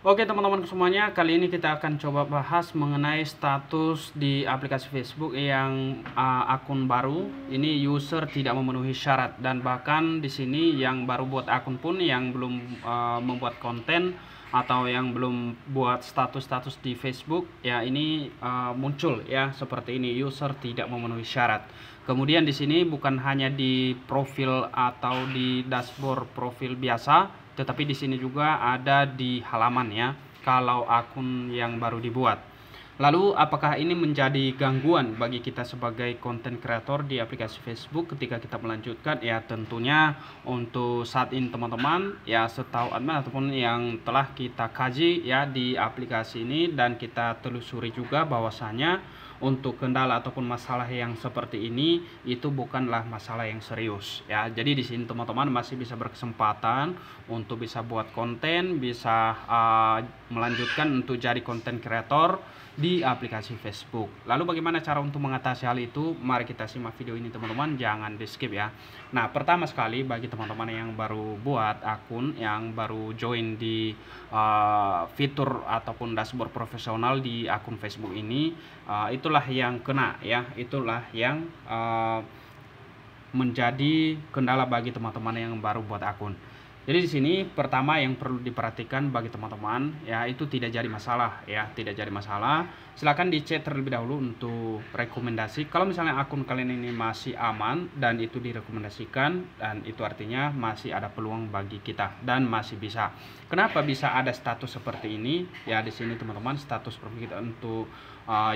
Oke teman-teman semuanya, kali ini kita akan coba bahas mengenai status di aplikasi Facebook yang akun baru. Ini user tidak memenuhi syarat, dan bahkan di sini yang baru buat akun pun yang belum membuat konten atau yang belum buat status-status di Facebook ya, ini muncul ya seperti ini, user tidak memenuhi syarat. Kemudian di sini bukan hanya di profil atau di dashboard profil biasa, tetapi di sini juga ada di halaman ya, kalau akun yang baru dibuat. Lalu apakah ini menjadi gangguan bagi kita sebagai konten kreator di aplikasi Facebook ketika kita melanjutkan? Ya tentunya untuk saat ini teman-teman ya, setahu admin ataupun yang telah kita kaji ya di aplikasi ini, dan kita telusuri juga bahwasanya untuk kendala ataupun masalah yang seperti ini itu bukanlah masalah yang serius ya. Jadi di sini teman-teman masih bisa berkesempatan untuk bisa buat konten, bisa melanjutkan untuk jadi konten kreator di aplikasi Facebook. Lalu bagaimana cara untuk mengatasi hal itu? Mari kita simak video ini teman-teman, jangan di skip ya. Nah, pertama sekali bagi teman-teman yang baru buat akun, yang baru join di fitur ataupun dashboard profesional di akun Facebook ini, itulah yang kena ya, itulah yang menjadi kendala bagi teman-teman yang baru buat akun. Jadi di sini pertama yang perlu diperhatikan bagi teman-teman ya, itu tidak jadi masalah ya, tidak jadi masalah. Silakan dicek terlebih dahulu untuk rekomendasi. Kalau misalnya akun kalian ini masih aman dan itu direkomendasikan, dan itu artinya masih ada peluang bagi kita dan masih bisa. Kenapa bisa ada status seperti ini? Ya di sini teman-teman, status profil kita untuk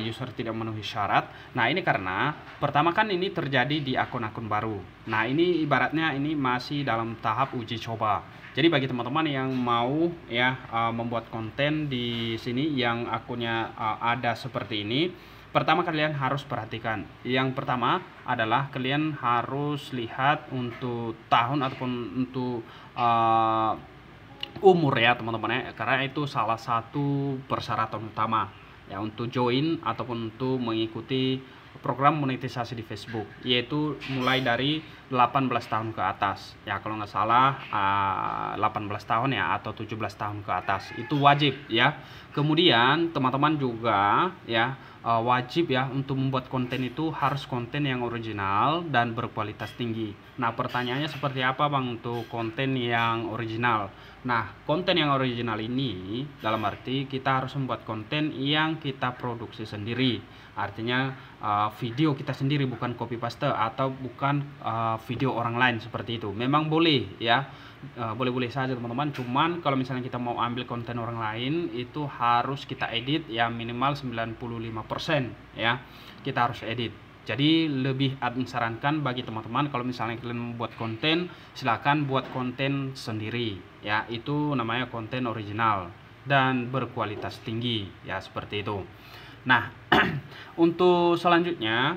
user tidak memenuhi syarat. Nah ini karena pertama kan ini terjadi di akun-akun baru. Nah ini ibaratnya ini masih dalam tahap uji coba. Jadi bagi teman-teman yang mau ya membuat konten di sini yang akunnya ada seperti ini, pertama kalian harus perhatikan. Yang pertama adalah kalian harus lihat untuk tahun ataupun untuk umur ya teman-teman ya, karena itu salah satu persyaratan utama ya untuk join ataupun untuk mengikuti program monetisasi di Facebook, yaitu mulai dari 18 tahun ke atas ya, kalau nggak salah 18 tahun ya atau 17 tahun ke atas itu wajib ya. Kemudian teman-teman juga ya wajib ya untuk membuat konten itu harus konten yang original dan berkualitas tinggi. Nah pertanyaannya seperti apa bang untuk konten yang original? Nah konten yang original ini dalam arti kita harus membuat konten yang kita produksi sendiri, artinya video kita sendiri, bukan copy paste atau bukan video orang lain seperti itu. Memang boleh ya, boleh-boleh saja teman-teman, cuman kalau misalnya kita mau ambil konten orang lain itu harus kita edit ya minimal 95% ya, kita harus edit. Jadi lebih admin sarankan bagi teman-teman, kalau misalnya kalian membuat konten, silahkan buat konten sendiri ya, itu namanya konten original dan berkualitas tinggi ya, seperti itu. Nah untuk selanjutnya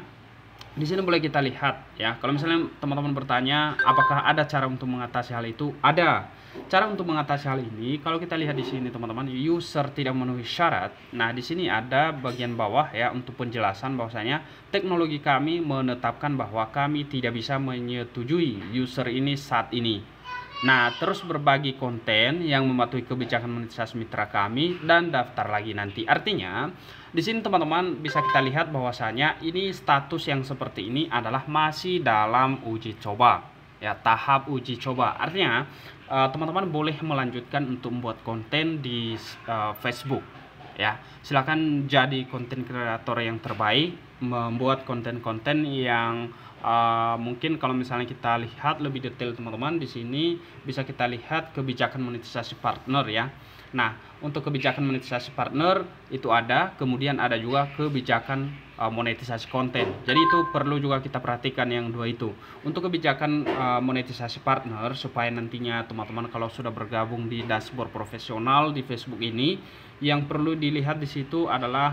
di sini boleh kita lihat ya, kalau misalnya teman-teman bertanya apakah ada cara untuk mengatasi hal itu? Ada cara untuk mengatasi hal ini. Kalau kita lihat di sini teman-teman, user tidak memenuhi syarat. Nah di sini ada bagian bawah ya untuk penjelasan bahwasanya teknologi kami menetapkan bahwa kami tidak bisa menyetujui user ini saat ini. Nah terus berbagi konten yang mematuhi kebijakan monetisasi mitra kami dan daftar lagi nanti. Artinya di sini teman-teman bisa kita lihat bahwasanya ini status yang seperti ini adalah masih dalam uji coba ya, tahap uji coba. Artinya teman-teman boleh melanjutkan untuk membuat konten di Facebook ya. Silakan jadi konten kreator yang terbaik, membuat konten-konten yang mungkin kalau misalnya kita lihat lebih detail teman-teman, di sini bisa kita lihat kebijakan monetisasi partner ya. Nah untuk kebijakan monetisasi partner itu ada, kemudian ada juga kebijakan monetisasi konten. Jadi itu perlu juga kita perhatikan yang dua itu. Untuk kebijakan monetisasi partner, supaya nantinya teman-teman kalau sudah bergabung di dashboard profesional di Facebook ini, yang perlu dilihat di situ adalah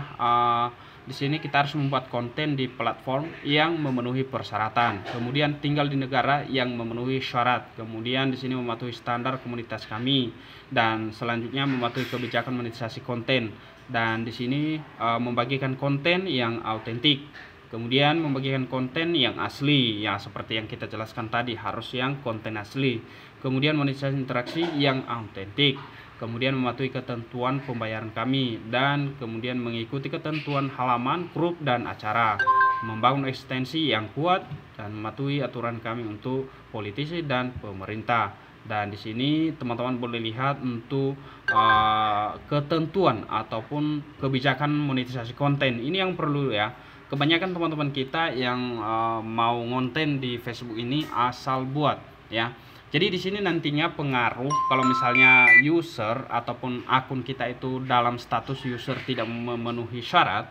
di sini kita harus membuat konten di platform yang memenuhi persyaratan, kemudian tinggal di negara yang memenuhi syarat, kemudian di sini mematuhi standar komunitas kami, dan selanjutnya mematuhi kebijakan monetisasi konten, dan di sini membagikan konten yang autentik, kemudian membagikan konten yang asli ya, seperti yang kita jelaskan tadi harus yang konten asli, kemudian monetisasi interaksi yang autentik, kemudian mematuhi ketentuan pembayaran kami, dan kemudian mengikuti ketentuan halaman, grup, dan acara, membangun ekstensi yang kuat, dan mematuhi aturan kami untuk politisi dan pemerintah. Dan di sini teman-teman boleh lihat untuk ketentuan ataupun kebijakan monetisasi konten. Ini yang perlu ya. Kebanyakan teman-teman kita yang mau ngonten di Facebook ini asal buat ya. Jadi di sini nantinya pengaruh kalau misalnya user ataupun akun kita itu dalam status user tidak memenuhi syarat,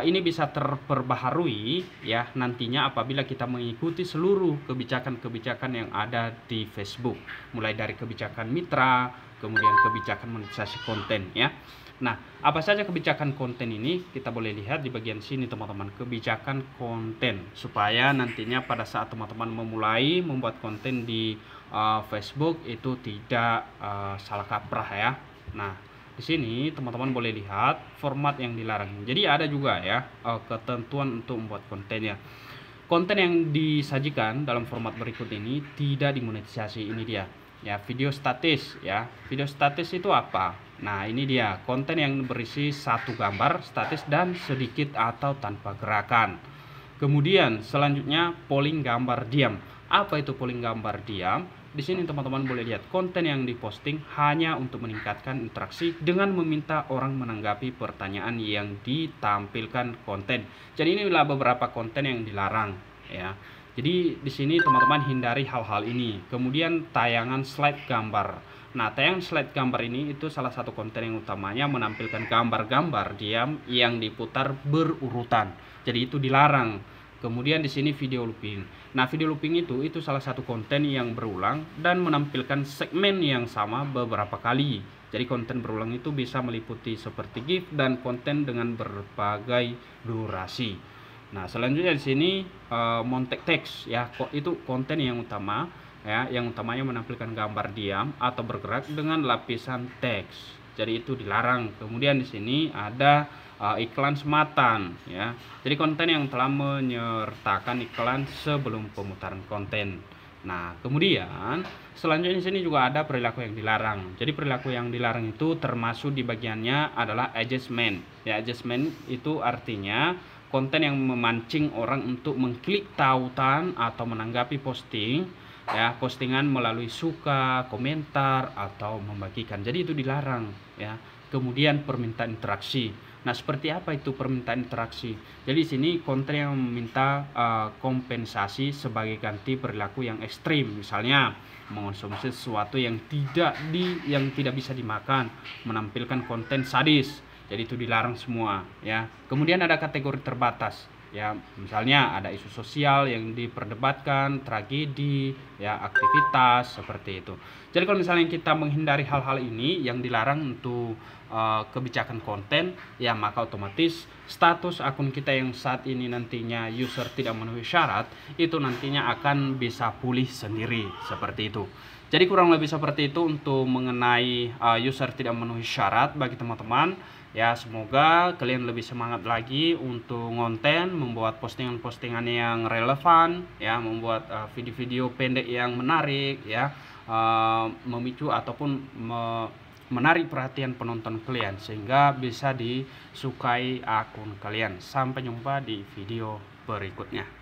ini bisa terperbaharui ya nantinya apabila kita mengikuti seluruh kebijakan-kebijakan yang ada di Facebook, mulai dari kebijakan mitra, kemudian kebijakan monetisasi konten ya. Nah, apa saja kebijakan konten ini? Kita boleh lihat di bagian sini teman-teman, kebijakan konten, supaya nantinya pada saat teman-teman memulai membuat konten di Facebook itu tidak salah kaprah ya. Nah, di sini teman-teman boleh lihat format yang dilarang. Jadi ada juga ya ketentuan untuk membuat konten ya. Konten yang disajikan dalam format berikut ini tidak dimonetisasi. Ini dia ya, video statis ya. Video statis itu apa? Nah, ini dia konten yang berisi satu gambar statis dan sedikit atau tanpa gerakan. Kemudian selanjutnya polling gambar diam. Apa itu polling gambar diam? Di sini teman-teman boleh lihat konten yang diposting hanya untuk meningkatkan interaksi dengan meminta orang menanggapi pertanyaan yang ditampilkan konten. Jadi inilah beberapa konten yang dilarang ya. Jadi di sini teman-teman hindari hal-hal ini. Kemudian tayangan slide gambar. Nah, tayangan slide gambar ini itu salah satu konten yang utamanya menampilkan gambar-gambar diam yang diputar berurutan. Jadi itu dilarang. Kemudian di sini video looping. Nah, video looping itu salah satu konten yang berulang dan menampilkan segmen yang sama beberapa kali. Jadi konten berulang itu bisa meliputi seperti GIF dan konten dengan berbagai durasi. Nah, selanjutnya di sini montek teks ya, itu konten yang utama ya, yang utamanya menampilkan gambar diam atau bergerak dengan lapisan teks. Jadi itu dilarang. Kemudian di sini ada iklan sematan ya. Jadi konten yang telah menyertakan iklan sebelum pemutaran konten. Nah, kemudian selanjutnya di sini juga ada perilaku yang dilarang. Jadi perilaku yang dilarang itu termasuk di bagiannya adalah adjustment. Ya, adjustment itu artinya konten yang memancing orang untuk mengklik tautan atau menanggapi posting ya, postingan melalui suka, komentar atau membagikan. Jadi itu dilarang ya. Kemudian permintaan interaksi. Nah, seperti apa itu permintaan interaksi? Jadi di sini konten yang meminta kompensasi sebagai ganti perilaku yang ekstrim, misalnya mengonsumsi sesuatu yang tidak bisa dimakan, menampilkan konten sadis. Jadi itu dilarang semua ya. Kemudian ada kategori terbatas ya, misalnya ada isu sosial yang diperdebatkan, tragedi ya, aktivitas seperti itu. Jadi kalau misalnya kita menghindari hal-hal ini yang dilarang untuk kebijakan konten ya, maka otomatis status akun kita yang saat ini nantinya user tidak memenuhi syarat itu nantinya akan bisa pulih sendiri seperti itu. Jadi kurang lebih seperti itu untuk mengenai user tidak memenuhi syarat bagi teman-teman. Ya, semoga kalian lebih semangat lagi untuk ngonten, membuat postingan-postingan yang relevan, ya, membuat video-video pendek yang menarik, ya, memicu ataupun menarik perhatian penonton kalian sehingga bisa disukai akun kalian. Sampai jumpa di video berikutnya.